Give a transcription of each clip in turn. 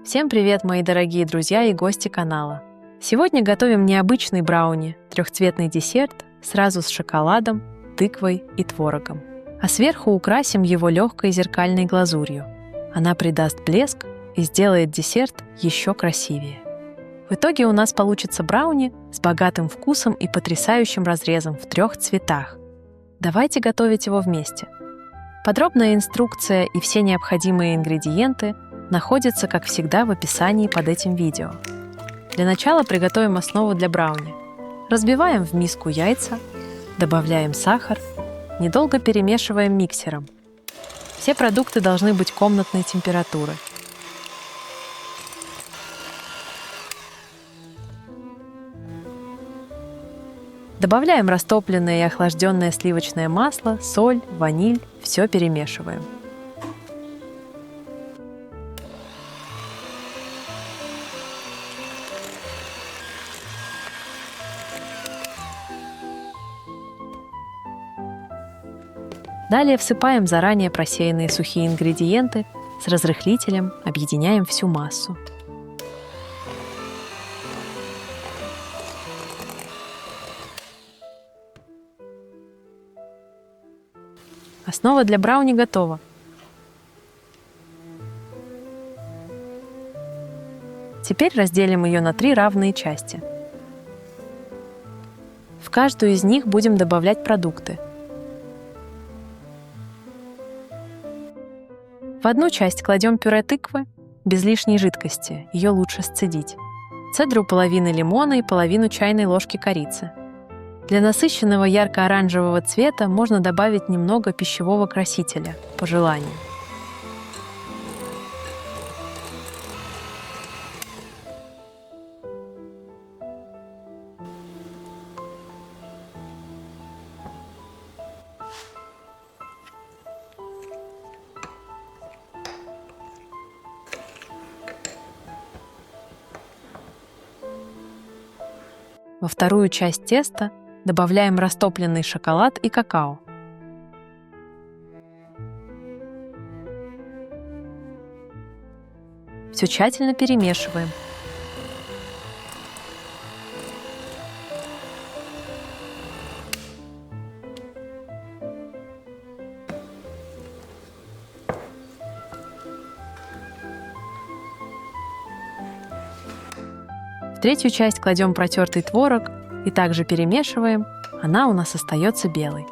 Всем привет, мои дорогие друзья и гости канала! Сегодня готовим необычный брауни, трехцветный десерт, сразу с шоколадом, тыквой и творогом. А сверху украсим его легкой зеркальной глазурью. Она придаст блеск и сделает десерт еще красивее. В итоге у нас получится брауни с богатым вкусом и потрясающим разрезом в 3 цветах. Давайте готовить его вместе. Подробная инструкция и все необходимые ингредиенты находятся, как всегда, в описании под этим видео. Для начала приготовим основу для брауни. Разбиваем в миску яйца, добавляем сахар, недолго перемешиваем миксером. Все продукты должны быть комнатной температуры. Добавляем растопленное и охлажденное сливочное масло, соль, ваниль, все перемешиваем. Далее всыпаем заранее просеянные сухие ингредиенты с разрыхлителем, объединяем всю массу. Основа для брауни готова. Теперь разделим ее на 3 равные части. В каждую из них будем добавлять продукты. В одну часть кладем пюре тыквы, без лишней жидкости, ее лучше сцедить. Цедру половины лимона и половину чайной ложки корицы. Для насыщенного ярко-оранжевого цвета можно добавить немного пищевого красителя, по желанию. Во вторую часть теста добавляем растопленный шоколад и какао. Все тщательно перемешиваем. В третью часть кладем протертый творог и также перемешиваем, она у нас остается белой.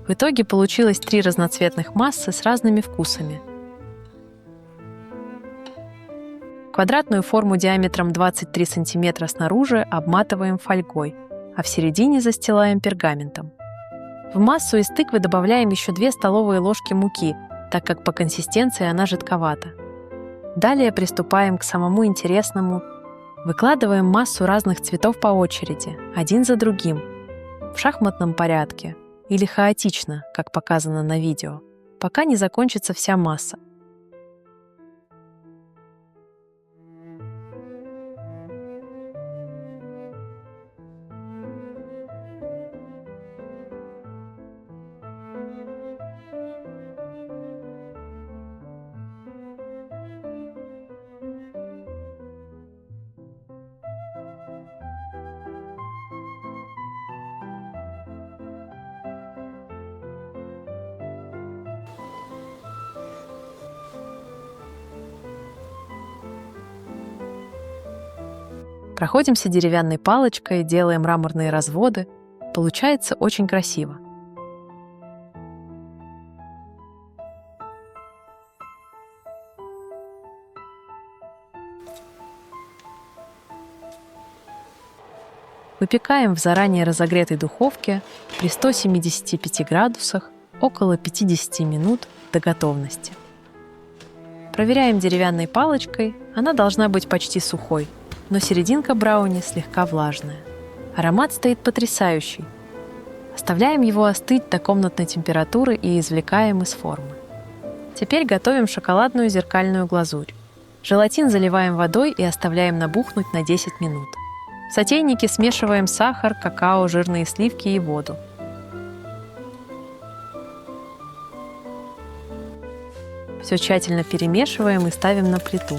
В итоге получилось 3 разноцветных массы с разными вкусами. Квадратную форму диаметром 23 см снаружи обматываем фольгой, а в середине застилаем пергаментом. В массу из тыквы добавляем еще 2 столовые ложки муки, так как по консистенции она жидковата. Далее приступаем к самому интересному. Выкладываем массу разных цветов по очереди, один за другим, в шахматном порядке или хаотично, как показано на видео, пока не закончится вся масса. Проходимся деревянной палочкой, делаем мраморные разводы. Получается очень красиво. Выпекаем в заранее разогретой духовке при 175 градусах около 50 минут до готовности. Проверяем деревянной палочкой, она должна быть почти сухой, но серединка брауни слегка влажная. Аромат стоит потрясающий. Оставляем его остыть до комнатной температуры и извлекаем из формы. Теперь готовим шоколадную зеркальную глазурь. Желатин заливаем водой и оставляем набухнуть на 10 минут. В сотейнике смешиваем сахар, какао, жирные сливки и воду. Все тщательно перемешиваем и ставим на плиту.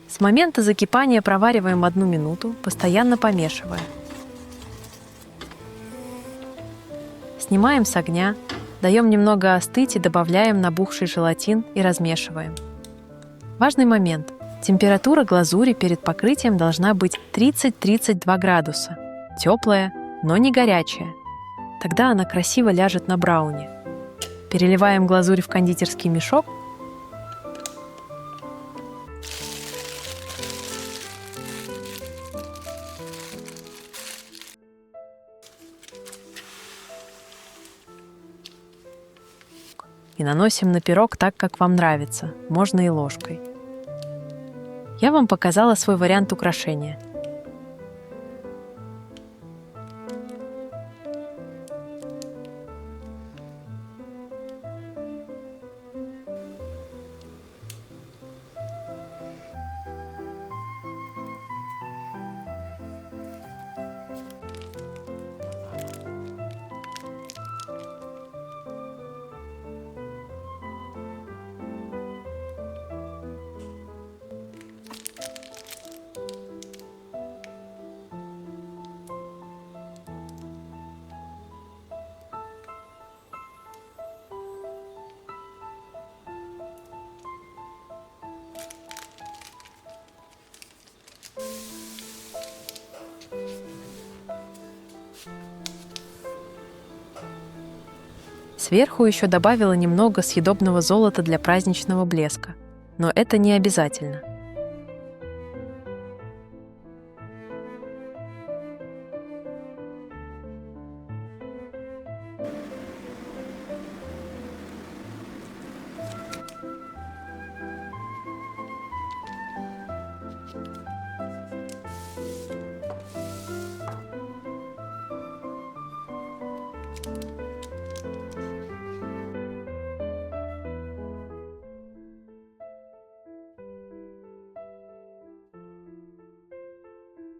С момента закипания провариваем 1 минуту, постоянно помешивая. Снимаем с огня, даем немного остыть и добавляем набухший желатин и размешиваем. Важный момент. Температура глазури перед покрытием должна быть 30-32 градуса. Теплая, но не горячая. Тогда она красиво ляжет на брауни. Переливаем глазурь в кондитерский мешок. И наносим на пирог так, как вам нравится, можно и ложкой. Я вам показала свой вариант украшения. Сверху еще добавила немного съедобного золота для праздничного блеска, но это не обязательно.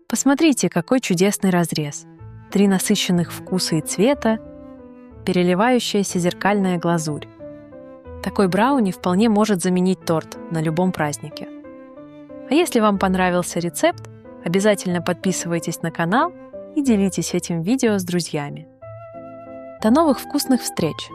Посмотрите, какой чудесный разрез. 3 насыщенных вкуса и цвета, переливающаяся зеркальная глазурь. Такой брауни вполне может заменить торт на любом празднике. А если вам понравился рецепт, обязательно подписывайтесь на канал и делитесь этим видео с друзьями. До новых вкусных встреч!